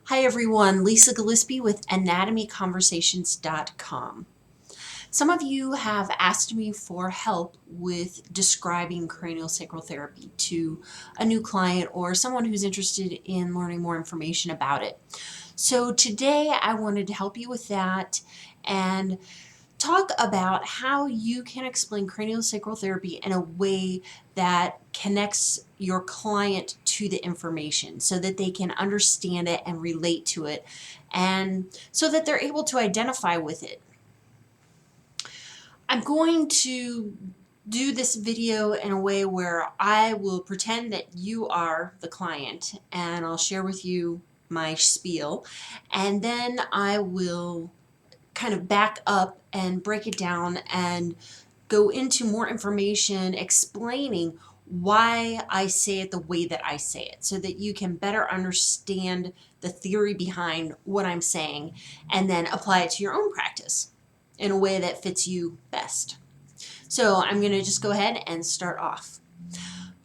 Hi everyone, Lisa Gillespie with anatomyconversations.com. Some of you have asked me for help with describing craniosacral therapy to a new client or someone who's interested in learning more information about it. So today I wanted to help you with that and talk about how you can explain craniosacral therapy in a way that connects your client to the information so that they can understand it and relate to it, and so that they're able to identify with it. I'm going to do this video in a way where I will pretend that you are the client and I'll share with you my spiel, and then I will kind of back up and break it down and go into more information explaining why I say it the way that I say it so that you can better understand the theory behind what I'm saying and then apply it to your own practice in a way that fits you best. So I'm going to just go ahead and start off.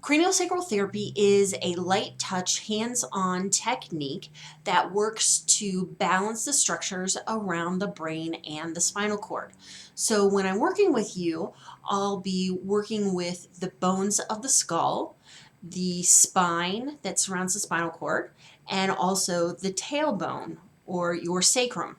Craniosacral therapy is a light touch, hands-on technique that works to balance the structures around the brain and the spinal cord. So when I'm working with you, I'll be working with the bones of the skull, the spine that surrounds the spinal cord, and also the tailbone or your sacrum.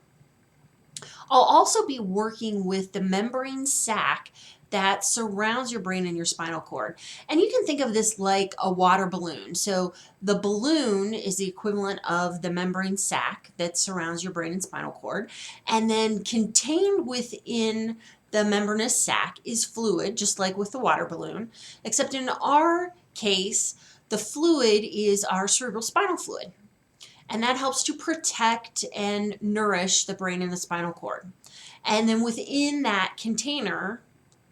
I'll also be working with the membrane sac that surrounds your brain and your spinal cord. And you can think of this like a water balloon. So the balloon is the equivalent of the membrane sac that surrounds your brain and spinal cord. And then contained within the membranous sac is fluid, just like with the water balloon, except in our case, the fluid is our cerebrospinal fluid. And that helps to protect and nourish the brain and the spinal cord. And then within that container,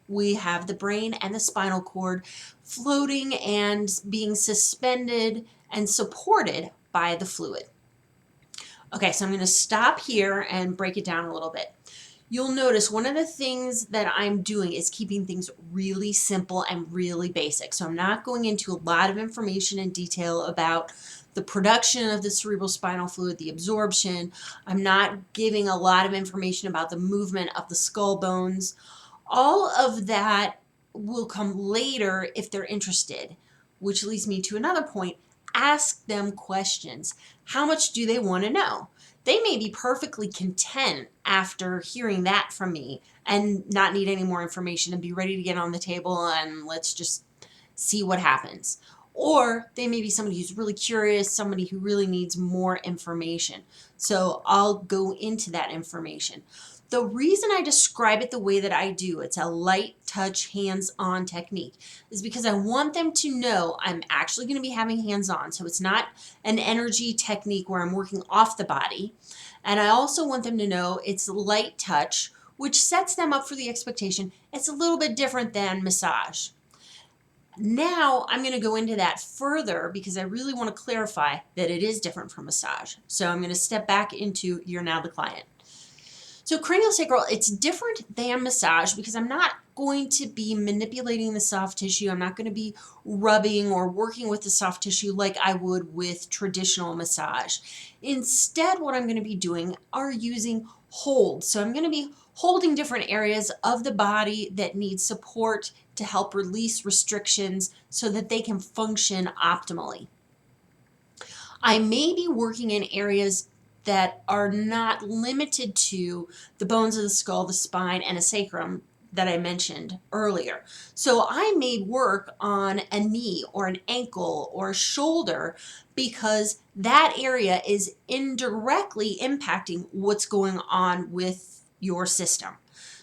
we have the brain and the spinal cord floating and being suspended and supported by the fluid. Okay, so I'm going to stop here and break it down a little bit. You'll notice one of the things that I'm doing is keeping things really simple and really basic. So I'm not going into a lot of information and detail about the production of the cerebrospinal fluid, the absorption. I'm not giving a lot of information about the movement of the skull bones. All of that will come later if they're interested, which leads me to another point. Ask them questions. How much do they want to know? They may be perfectly content after hearing that from me and not need any more information and be ready to get on the table and let's just see what happens. Or they may be somebody who's really curious, somebody who really needs more information. So I'll go into that information. The reason I describe it the way that I do, it's a light touch, hands-on technique, is because I want them to know I'm actually going to be having hands-on. So it's not an energy technique where I'm working off the body. And I also want them to know it's light touch, which sets them up for the expectation it's a little bit different than massage. Now I'm going to go into that further because I really want to clarify that it is different from massage. So I'm going to step back into you're now the client. So craniosacral, it's different than massage because I'm not going to be manipulating the soft tissue. I'm not going to be rubbing or working with the soft tissue like I would with traditional massage. Instead, what I'm going to be doing are using holds. So I'm going to be holding different areas of the body that need support to help release restrictions so that they can function optimally. I may be working in areas that are not limited to the bones of the skull, the spine, and a sacrum that I mentioned earlier. So I may work on a knee or an ankle or a shoulder because that area is indirectly impacting what's going on with your system.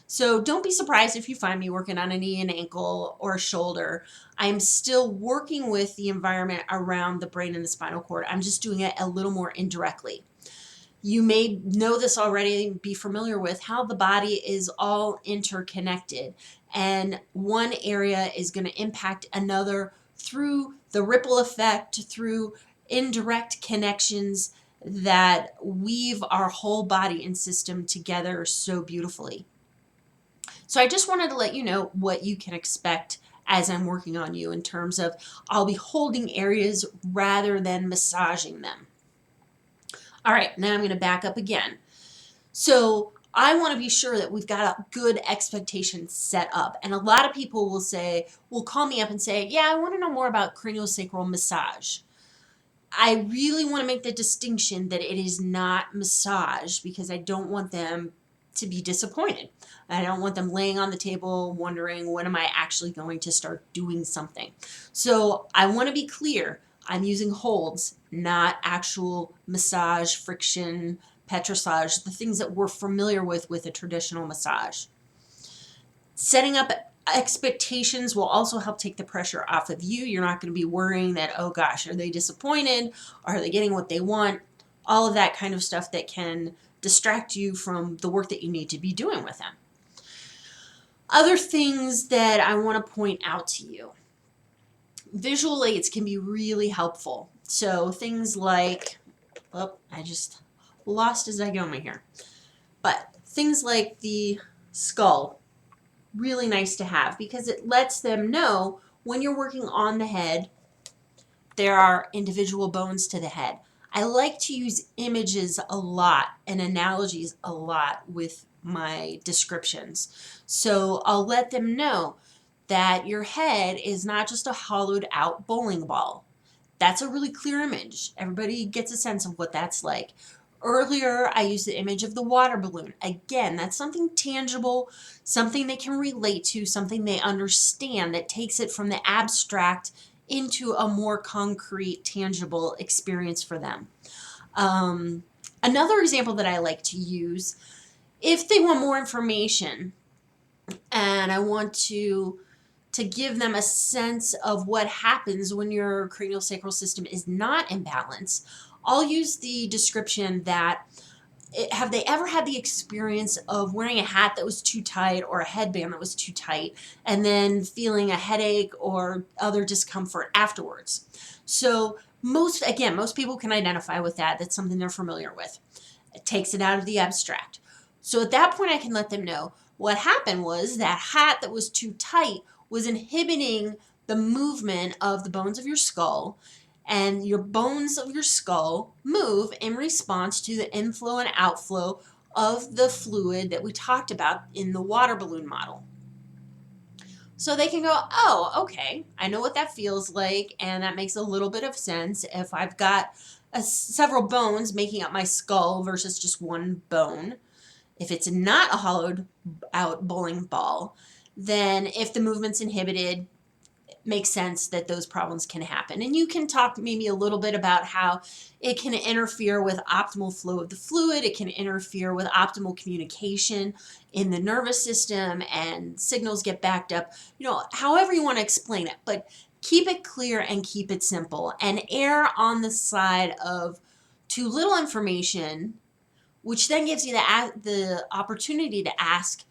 So don't be surprised if you find me working on a knee, an ankle, or a shoulder. I'm still working with the environment around the brain and the spinal cord. I'm just doing it a little more indirectly. You may know this already, be familiar with how the body is all interconnected, and one area is going to impact another through the ripple effect, through indirect connections that weave our whole body and system together so beautifully. So I just wanted to let you know what you can expect as I'm working on you in terms of I'll be holding areas rather than massaging them. All right, now I'm going to back up again. So I want to be sure that we've got a good expectation set up. And a lot of people will call me up and say, yeah, I want to know more about craniosacral massage. I really want to make the distinction that it is not massage because I don't want them to be disappointed. I don't want them laying on the table wondering, when am I actually going to start doing something? So I want to be clear. I'm using holds, not actual massage, friction, petrissage, the things that we're familiar with a traditional massage. Setting up expectations will also help take the pressure off of you. You're not going to be worrying that, oh gosh, are they disappointed? Are they getting what they want? All of that kind of stuff that can distract you from the work that you need to be doing with them. Other things that I want to point out to you. Visual aids can be really helpful. So things like, oh, I just lost a zygoma here. But things like the skull, really nice to have because it lets them know when you're working on the head, there are individual bones to the head. I like to use images a lot and analogies a lot with my descriptions. So I'll let them know that your head is not just a hollowed out bowling ball. That's a really clear image. Everybody gets a sense of what that's like. Earlier, I used the image of the water balloon. Again, that's something tangible, something they can relate to, something they understand that takes it from the abstract into a more concrete, tangible experience for them. Another example that I like to use, if they want more information and I want to give them a sense of what happens when your craniosacral system is not in balance, I'll use the description that have they ever had the experience of wearing a hat that was too tight or a headband that was too tight and then feeling a headache or other discomfort afterwards? So most people can identify with that. That's something they're familiar with. It takes it out of the abstract. So at that point, I can let them know what happened was that hat that was too tight was inhibiting the movement of the bones of your skull, and your bones of your skull move in response to the inflow and outflow of the fluid that we talked about in the water balloon model. So they can go, oh, okay, I know what that feels like, and that makes a little bit of sense if I've got several bones making up my skull versus just one bone. If it's not a hollowed out bowling ball, then if the movement's inhibited, it makes sense that those problems can happen. And you can talk maybe a little bit about how it can interfere with optimal flow of the fluid. It can interfere with optimal communication in the nervous system and signals get backed up, however you want to explain it. But keep it clear and keep it simple and err on the side of too little information, which then gives you the opportunity to ask,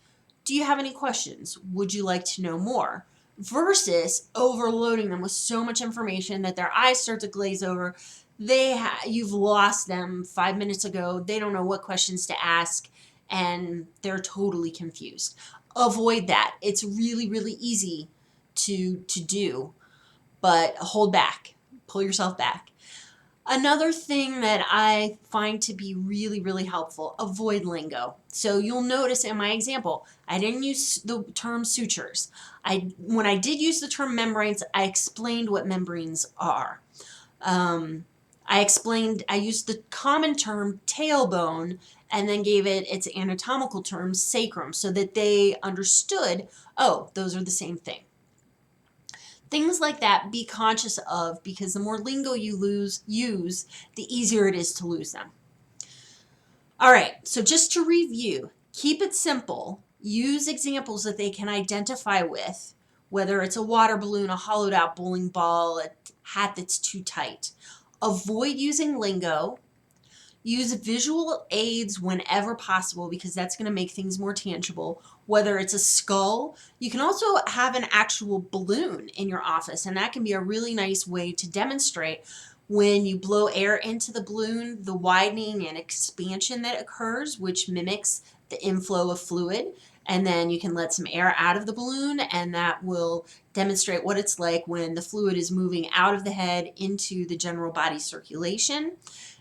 do you have any questions? Would you like to know more? Versus overloading them with so much information that their eyes start to glaze over. You've lost them 5 minutes ago. They don't know what questions to ask, and they're totally confused. Avoid that. It's really, really easy to do, but hold back. Pull yourself back. Another thing that I find to be really, really helpful, avoid lingo. So you'll notice in my example, I didn't use the term sutures. When I did use the term membranes, I explained what membranes are. I used the common term tailbone and then gave it its anatomical term sacrum so that they understood, oh, those are the same thing. Things like that, be conscious of, because the more lingo you use, the easier it is to lose them. All right, so just to review, keep it simple. Use examples that they can identify with, whether it's a water balloon, a hollowed out bowling ball, a hat that's too tight. Avoid using lingo. Use visual aids whenever possible because that's going to make things more tangible. Whether it's a skull, you can also have an actual balloon in your office, and that can be a really nice way to demonstrate when you blow air into the balloon, the widening and expansion that occurs, which mimics the inflow of fluid. And then you can let some air out of the balloon, and that will demonstrate what it's like when the fluid is moving out of the head into the general body circulation,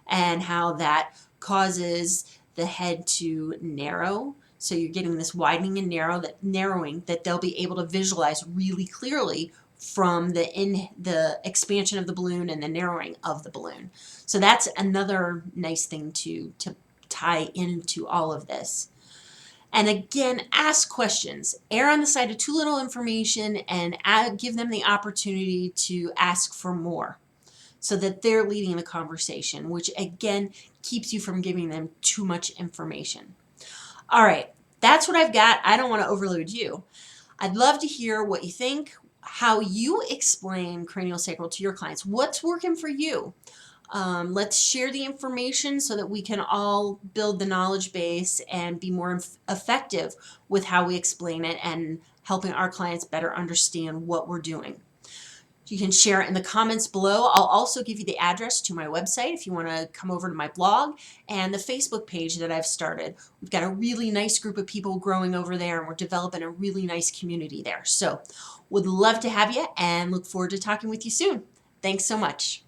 and how that causes the head to narrow. So you're getting this widening and narrowing that they'll be able to visualize really clearly from the expansion of the balloon and the narrowing of the balloon. So that's another nice thing to tie into all of this. And again, ask questions. Err on the side of too little information and give them the opportunity to ask for more so that they're leading the conversation, which again keeps you from giving them too much information. All right, that's what I've got. I don't want to overload you. I'd love to hear what you think, how you explain craniosacral to your clients. What's working for you? Let's share the information so that we can all build the knowledge base and be more effective with how we explain it and helping our clients better understand what we're doing. You can share it in the comments below. I'll also give you the address to my website if you want to come over to my blog and the Facebook page that I've started. We've got a really nice group of people growing over there, and we're developing a really nice community there. So would love to have you and look forward to talking with you soon. Thanks so much.